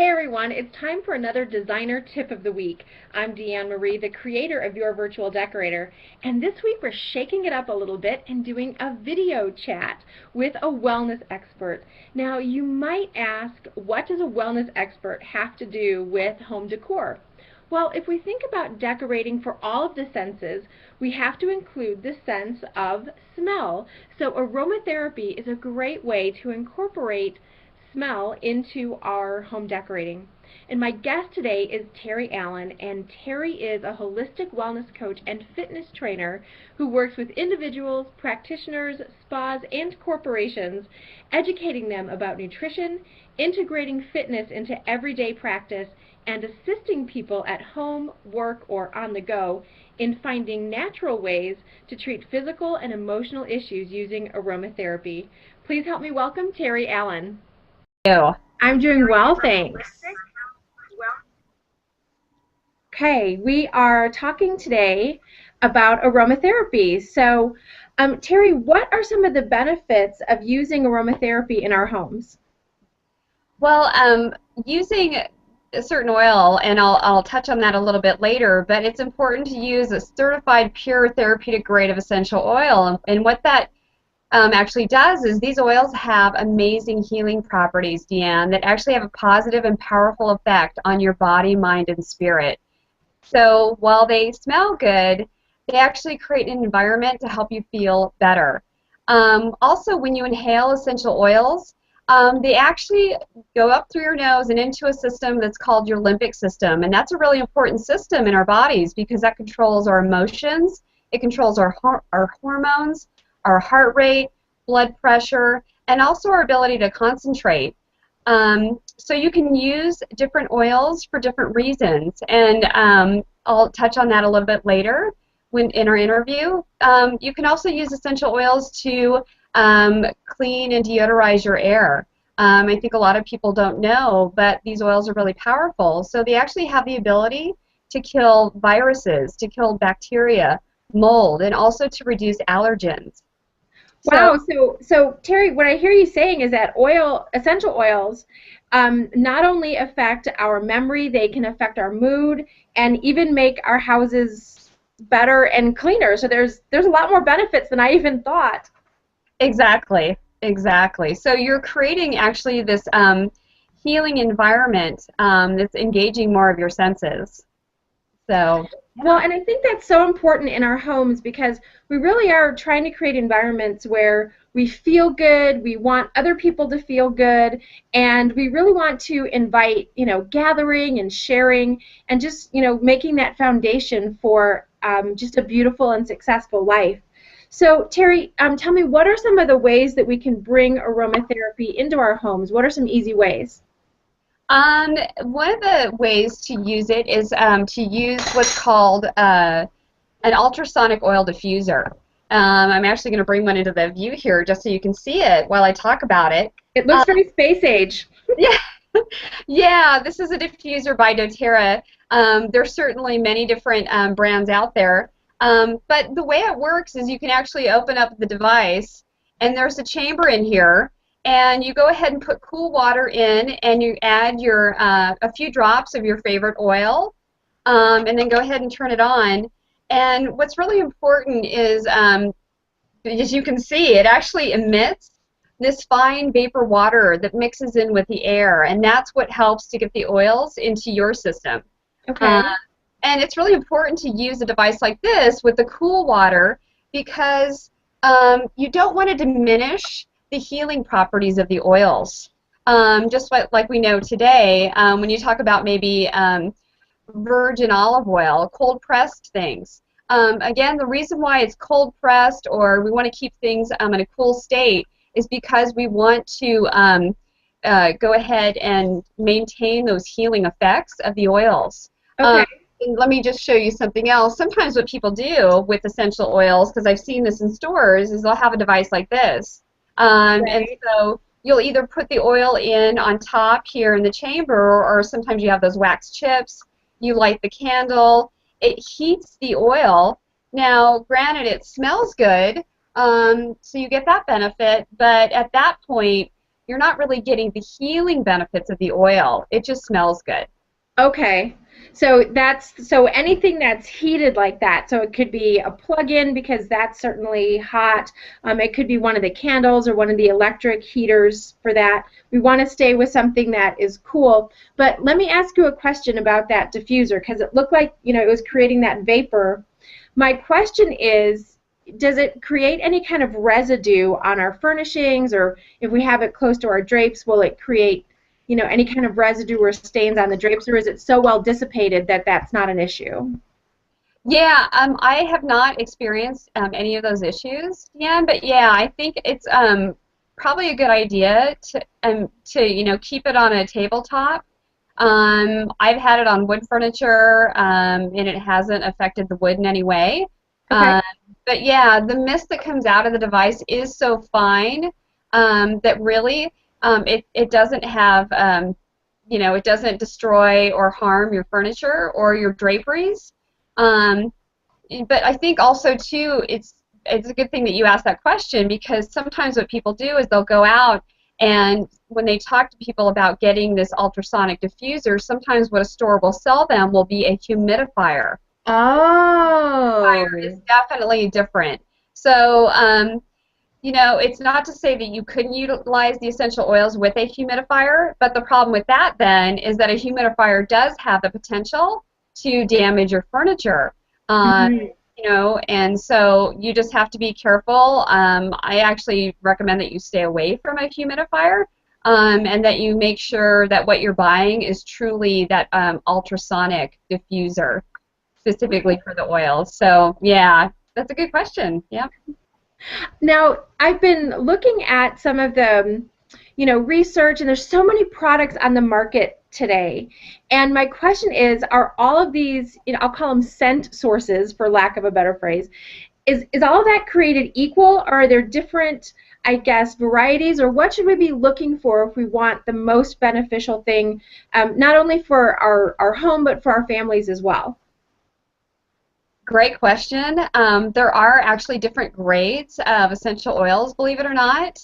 Hey everyone, it's time for another designer tip of the week. I'm Deanne Marie, the creator of Your Virtual Decorator, and this week we're shaking it up a little bit and doing a video chat with a wellness expert. Now you might ask, what does a wellness expert have to do with home decor? Well, if we think about decorating for all of the senses, we have to include the sense of smell. So aromatherapy is a great way to incorporate smell into our home decorating. And my guest today is Terry Allen, and Terry is a holistic wellness coach and fitness trainer who works with individuals, practitioners, spas, and corporations, educating them about nutrition, integrating fitness into everyday practice, and assisting people at home, work, or on the go in finding natural ways to treat physical and emotional issues using aromatherapy. Please help me welcome Terry Allen. You. I'm doing well, thanks. Okay, we are talking today about aromatherapy. So, Terry, what are some of the benefits of using aromatherapy in our homes? Well, using a certain oil, and I'll touch on that a little bit later, but it's important to use a certified pure therapeutic grade of essential oil. And what that actually does is these oils have amazing healing properties, Deanne, that actually have a positive and powerful effect on your body, mind, and spirit. So while they smell good, they actually create an environment to help you feel better. Also, when you inhale essential oils, they actually go up through your nose and into a system that's called your limbic system, and that's a really important system in our bodies because that controls our emotions, it controls our hormones, our heart rate, blood pressure, and also our ability to concentrate. So you can use different oils for different reasons, and I'll touch on that a little bit later in our interview. You can also use essential oils to clean and deodorize your air. I think a lot of people don't know, but these oils are really powerful. So they actually have the ability to kill viruses, to kill bacteria, mold, and also to reduce allergens. Wow, so Terry, what I hear you saying is that essential oils, not only affect our memory, they can affect our mood and even make our houses better and cleaner. So there's a lot more benefits than I even thought. Exactly, exactly. So you're creating actually this healing environment that's engaging more of your senses. So, Well, yeah. and I think that's so important in our homes because we really are trying to create environments where we feel good, we want other people to feel good, and we really want to invite, gathering and sharing and just, making that foundation for just a beautiful and successful life. So, Terry, tell me, what are some of the ways that we can bring aromatherapy into our homes? What are some easy ways? One of the ways to use it is to use what's called an ultrasonic oil diffuser. I'm actually going to bring one into the view here just so you can see it while I talk about it. It looks very space age. Yeah, yeah, this is a diffuser by doTERRA. There's certainly many different brands out there, but the way it works is you can actually open up the device, and there's a chamber in here, and you go ahead and put cool water in, and you add your a few drops of your favorite oil, and then go ahead and turn it on. And what's really important is, as you can see, it actually emits this fine vapor water that mixes in with the air, and that's what helps to get the oils into your system. Okay. Uh, and it's really important to use a device like this with the cool water because you don't want to diminish the healing properties of the oils. Just like we know today, when you talk about maybe virgin olive oil, cold pressed things. Again, the reason why it's cold pressed or we want to keep things in a cool state is because we want to go ahead and maintain those healing effects of the oils. Okay. And let me just show you something else. Sometimes what people do with essential oils, because I've seen this in stores, is they'll have a device like this. And Right. so you'll either put the oil in on top here in the chamber, or sometimes you have those wax chips. You light the candle. It heats the oil. Now, granted, it smells good, so you get that benefit, but at that point, you're not really getting the healing benefits of the oil. It just smells good. Okay. So anything that's heated like that. So it could be a plug-in because that's certainly hot. It could be one of the candles or one of the electric heaters for that. We want to stay with something that is cool. But let me ask you a question about that diffuser because it looked like, it was creating that vapor. My question is, does it create any kind of residue on our furnishings, or if we have it close to our drapes, will it create any kind of residue or stains on the drapes, or is it so well dissipated that that's not an issue? Yeah, I have not experienced any of those issues, yeah, but yeah, I think it's probably a good idea to keep it on a tabletop. I've had it on wood furniture, and it hasn't affected the wood in any way. Okay. Um, but yeah, the mist that comes out of the device is so fine that really it doesn't have it doesn't destroy or harm your furniture or your draperies. Um, but I think also too, it's a good thing that you asked that question because sometimes what people do is they'll go out and when they talk to people about getting this ultrasonic diffuser, sometimes what a store will sell them will be a humidifier. Fire is Oh. definitely different. So, it's not to say that you couldn't utilize the essential oils with a humidifier, but the problem with that then is that a humidifier does have the potential to damage your furniture. Um, Mhm. and so you just have to be careful. I actually recommend that you stay away from a humidifier, and that you make sure that what you're buying is truly that ultrasonic diffuser specifically for the oils. So yeah, that's a good question. Yeah. Now, I've been looking at some of the, research, and there's so many products on the market today. And my question is, are all of these, I'll call them scent sources, for lack of a better phrase, is all of that created equal, or are there different, I guess, varieties, or what should we be looking for if we want the most beneficial thing, not only for our home, but for our families as well? Great question. There are actually different grades of essential oils, believe it or not.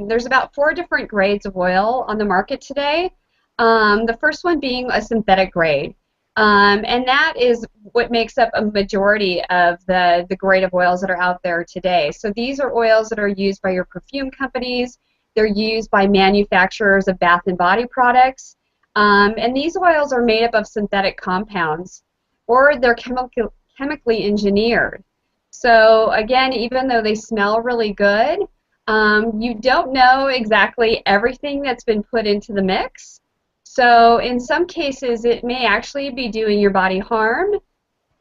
There's about 4 different grades of oil on the market today. The first one being a synthetic grade. And that is what makes up a majority of the grade of oils that are out there today. So these are oils that are used by your perfume companies. They're used by manufacturers of bath and body products. And these oils are made up of synthetic compounds, or they're chemically engineered. So again, even though they smell really good, you don't know exactly everything that's been put into the mix. So in some cases, it may actually be doing your body harm.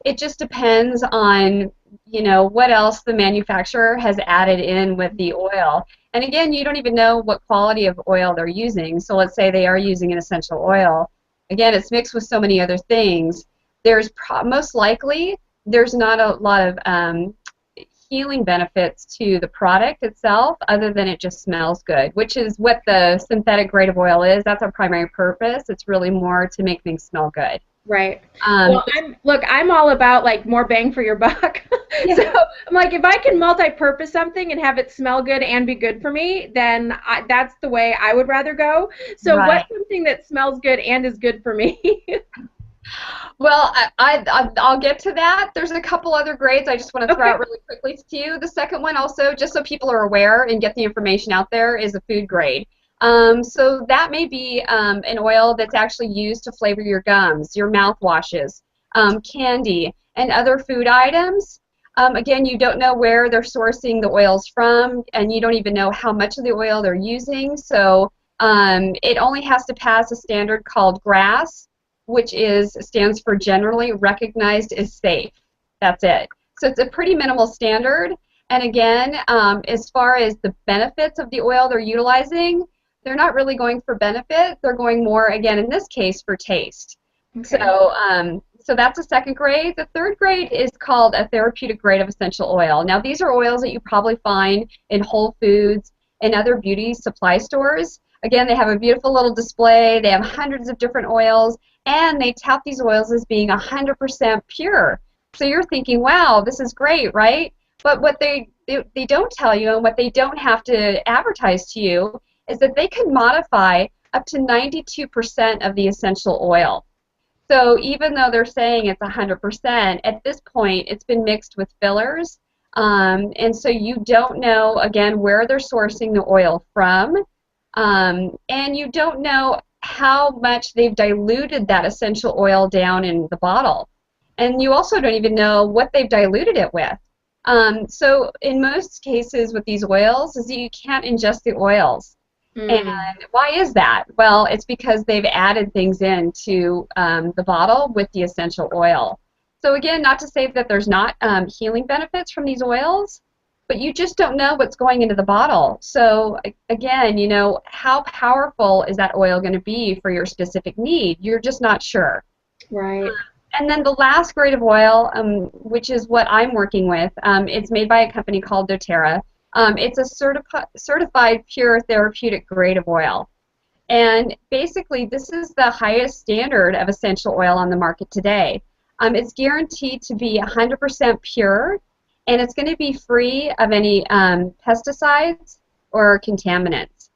It just depends on, what else the manufacturer has added in with the oil. And again, you don't even know what quality of oil they're using. So let's say they are using an essential oil. Again, it's mixed with so many other things. Most likely there's not a lot of healing benefits to the product itself other than it just smells good, which is what the synthetic grade of oil is. That's our primary purpose. It's really more to make things smell good. Right. Um, Well, I'm all about like more bang for your buck. yeah, So I'm like, if I can multi-purpose something and have it smell good and be good for me, then that's the way I would rather go. So right. what's something that smells good and is good for me? Well, I'll get to that. There's a couple other grades I just want to throw Okay. out really quickly to you. The second one also, just so people are aware and get the information out there, is a food grade. So that may be an oil that's actually used to flavor your gums, your mouthwashes, candy, and other food items. Again, you don't know where they're sourcing the oils from, and you don't even know how much of the oil they're using. So it only has to pass a standard called GRAS, which stands for Generally Recognized as Safe. That's it. So it's a pretty minimal standard. And again, as far as the benefits of the oil they're utilizing, they're not really going for benefit. They're going more, again, in this case, for taste. Okay. So that's a second grade. The third grade is called a therapeutic grade of essential oil. Now, these are oils that you probably find in Whole Foods and other beauty supply stores. Again, they have a beautiful little display. They have hundreds of different oils, and they tout these oils as being 100% pure. So you're thinking, wow, this is great, right? But what they don't tell you and what they don't have to advertise to you is that they can modify up to 92% of the essential oil. So even though they're saying it's 100%, at this point it's been mixed with fillers, and so you don't know, again, where they're sourcing the oil from, and you don't know how much they've diluted that essential oil down in the bottle. And you also don't even know what they've diluted it with. So in most cases with these oils is that you can't ingest the oils. And why is that? Well, it's because they've added things into the bottle with the essential oil. So again, not to say that there's not healing benefits from these oils, but you just don't know what's going into the bottle. So again, you know, how powerful is that oil going to be for your specific need? You're just not sure. Right. And then the last grade of oil, which is what I'm working with, it's made by a company called doTERRA. It's a certified pure therapeutic grade of oil. And basically, this is the highest standard of essential oil on the market today. It's guaranteed to be 100% pure, and it's going to be free of any pesticides or contaminants.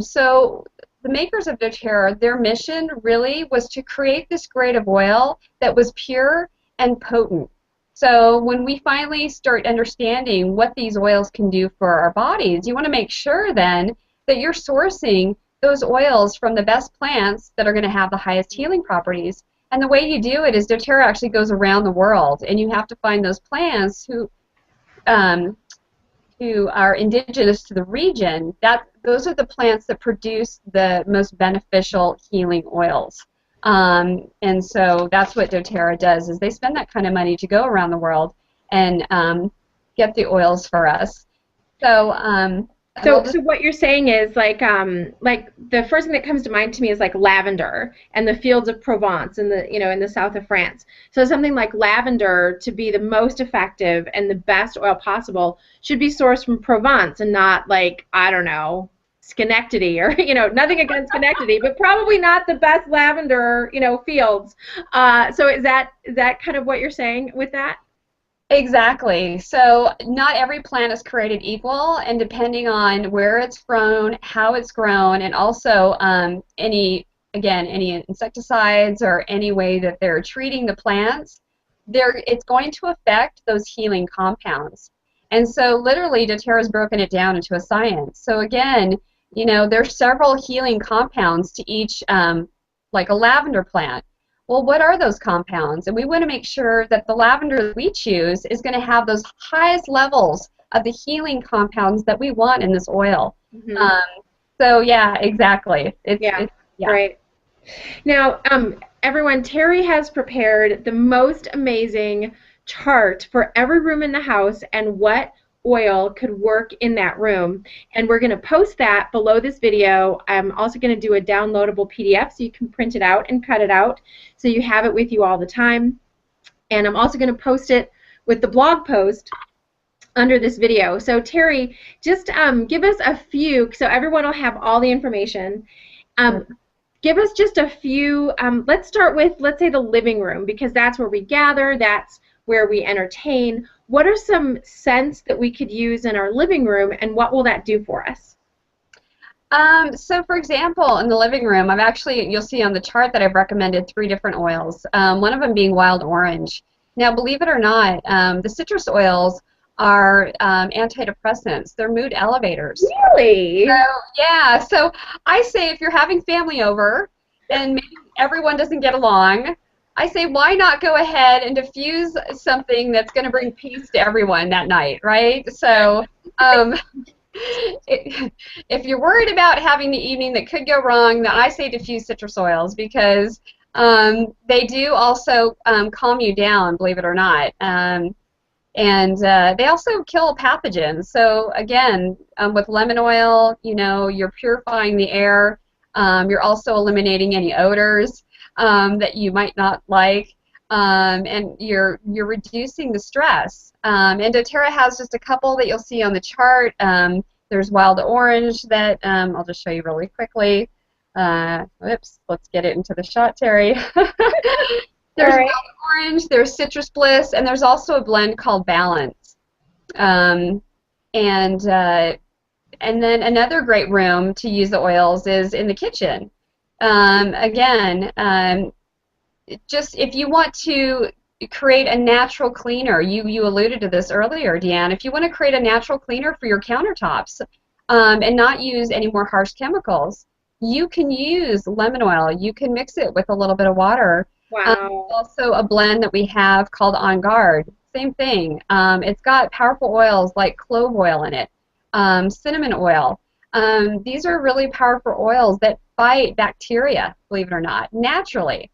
So the makers of doTERRA, their mission really was to create this grade of oil that was pure and potent. So when we finally start understanding what these oils can do for our bodies, you want to make sure then that you're sourcing those oils from the best plants that are going to have the highest healing properties. And the way you do it is doTERRA actually goes around the world, and you have to find those plants who are indigenous to the region. Those are the plants that produce the most beneficial healing oils. And so that's what doTERRA does, is they spend that kind of money to go around the world and get the oils for us. So what you're saying is like the first thing that comes to mind to me is like lavender and the fields of Provence in the in the south of France. So something like lavender, to be the most effective and the best oil possible, should be sourced from Provence and not, like, I don't know, Schenectady, or nothing against Schenectady, but probably not the best lavender fields. So is that kind of what you're saying with that? Exactly. So not every plant is created equal, and depending on where it's grown, how it's grown, and also any insecticides or any way that they're treating the plants, it's going to affect those healing compounds. And so literally doTERRA's broken it down into a science. So again, there's several healing compounds to each, like a lavender plant. Well, what are those compounds? And we want to make sure that the lavender that we choose is going to have those highest levels of the healing compounds that we want in this oil. So yeah, exactly. Yeah. Right. Now, everyone, Terry has prepared the most amazing chart for every room in the house and what oil could work in that room, and we're going to post that below this video. I'm also going to do a downloadable PDF so you can print it out and cut it out so you have it with you all the time, and I'm also going to post it with the blog post under this video. So Terry, just give us a few, so everyone will have all the information. Give us just a few. Let's start with, let's say, the living room, because that's where we gather, that's where we entertain. What are some scents that we could use in our living room, and what will that do for us? So for example, in the living room, you'll see on the chart that I've recommended 3 different oils, one of them being wild orange. Now, believe it or not, the citrus oils are antidepressants. They're mood elevators. Really? So, yeah, so I say if you're having family over and maybe everyone doesn't get along, I say, why not go ahead and diffuse something that's going to bring peace to everyone that night, right? So if you're worried about having the evening that could go wrong, then I say diffuse citrus oils, because they do also calm you down, believe it or not. And they also kill pathogens. So again, with lemon oil, you're purifying the air. You're also eliminating any odors that you might not like, and you're reducing the stress. And doTERRA has just a couple that you'll see on the chart. There's wild orange that I'll just show you really quickly. Oops, let's get it into the shot, Terry. There's wild orange, there's citrus bliss, and there's also a blend called balance. And And then another great room to use the oils is in the kitchen. Again, just if you want to create a natural cleaner, you alluded to this earlier, Deanne, if you want to create a natural cleaner for your countertops and not use any more harsh chemicals, you can use lemon oil. You can mix it with a little bit of water. Wow. Also a blend that we have called On Guard. Same thing. It's got powerful oils like clove oil in it, cinnamon oil. These are really powerful oils that fight bacteria, believe it or not, naturally.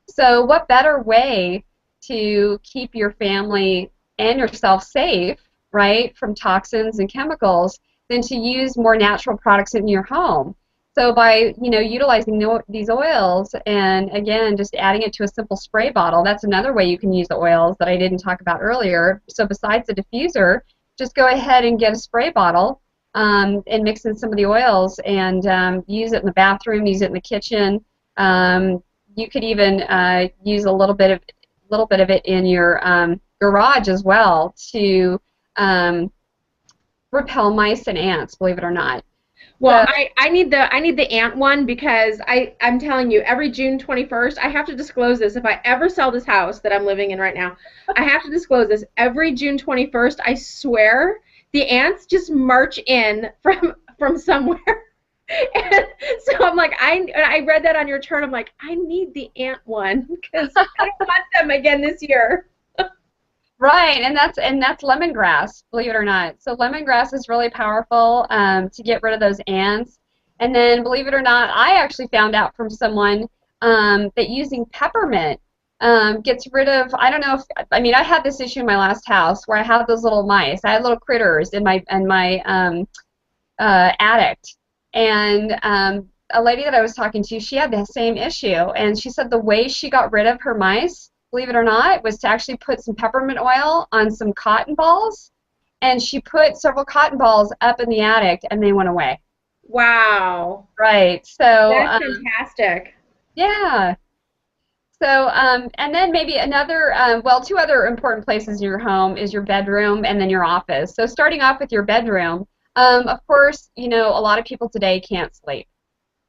So what better way to keep your family and yourself safe, right, from toxins and chemicals than to use more natural products in your home? So by, utilizing these oils and, again, just adding it to a simple spray bottle, that's another way you can use the oils that I didn't talk about earlier. So besides the diffuser, just go ahead and get a spray bottle and mix in some of the oils and use it in the bathroom, use it in the kitchen. You could even use a little bit of it in your garage as well to repel mice and ants, believe it or not. Well, I need the ant one because I'm telling you, every June 21st, I have to disclose this. If I ever sell this house that I'm living in right now, I have to disclose this. Every June 21st, I swear, the ants just march in from somewhere. And so I'm like, I read that on your chart. I'm like, I need the ant one because I don't want them again this year. Right, and that's lemongrass, believe it or not. So lemongrass is really powerful to get rid of those ants. And then, believe it or not, I actually found out from someone that using peppermint gets rid of, I don't know if, I mean, I had this issue in my last house where I had those little mice. I had little critters in my attic. And a lady that I was talking to, she had the same issue. And she said the way she got rid of her mice, believe it or not, was to actually put some peppermint oil on some cotton balls, and she put several cotton balls up in the attic, and they went away. Wow. Right. So that's fantastic. Yeah. So and then maybe another, well, two other important places in your home is your bedroom and then your office. So starting off with your bedroom, of course, a lot of people today can't sleep,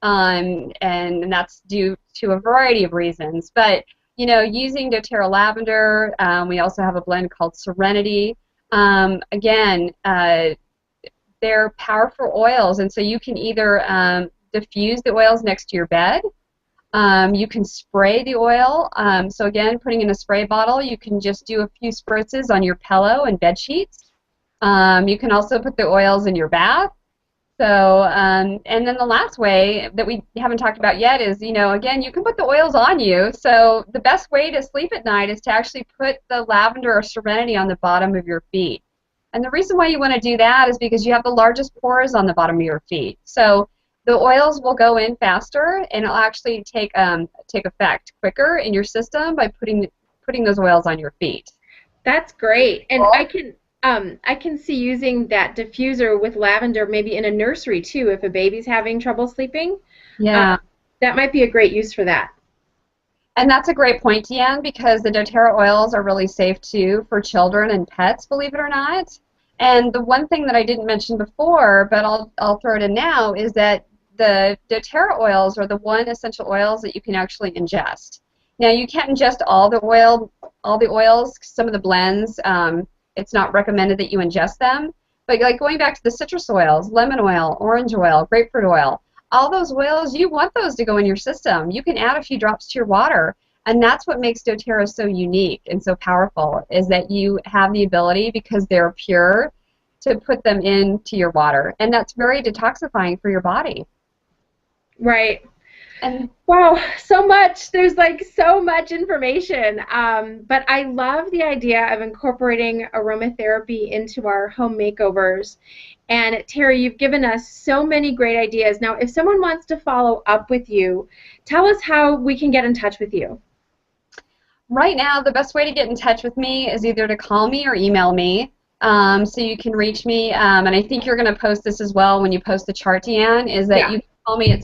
and that's due to a variety of reasons, but using doTERRA lavender, we also have a blend called Serenity. Again, they're powerful oils, and so you can either diffuse the oils next to your bed. You can spray the oil. So again, putting in a spray bottle, you can just do a few spritzes on your pillow and bed sheets. You can also put the oils in your bath. So, and then the last way that we haven't talked about yet is, again, you can put the oils on you. So the best way to sleep at night is to actually put the lavender or Serenity on the bottom of your feet. And the reason why you want to do that is because you have the largest pores on the bottom of your feet. So the oils will go in faster, and it'll actually take effect quicker in your system by putting those oils on your feet. That's great. And I can see using that diffuser with lavender maybe in a nursery too if a baby's having trouble sleeping. Yeah. That might be a great use for that. And that's a great point, Deanne, because the doTERRA oils are really safe too for children and pets, believe it or not. And the one thing that I didn't mention before, but I'll throw it in now, is that the doTERRA oils are the one essential oils that you can actually ingest. Now you can't ingest all the oils, some of the blends. It's not recommended that you ingest them, but like going back to the citrus oils, lemon oil, orange oil, grapefruit oil, all those oils, you want those to go in your system. You can add a few drops to your water, and that's what makes doTERRA so unique and so powerful, is that you have the ability, because they're pure, to put them into your water, and that's very detoxifying for your body. Right. And wow, so much. There's like so much information. But I love the idea of incorporating aromatherapy into our home makeovers. And Terry, you've given us so many great ideas. Now, if someone wants to follow up with you, tell us how we can get in touch with you. Right now, the best way to get in touch with me is either to call me or email me. So you can reach me, and I think you're going to post this as well when you post the chart, Deanne, is that you can call me at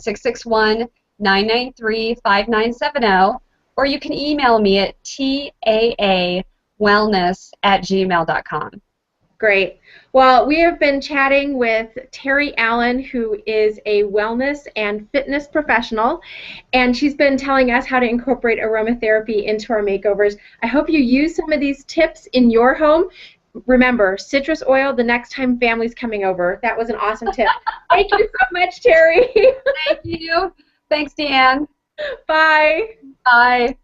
661-993-5970, or you can email me at taawellness@gmail.com. Great. Well, we have been chatting with Terry Allen, who is a wellness and fitness professional, and she's been telling us how to incorporate aromatherapy into our makeovers. I hope you use some of these tips in your home. Remember, citrus oil the next time family's coming over. That was an awesome tip. Thank you so much, Terry. Thank you. Thanks, Deanne. Bye. Bye.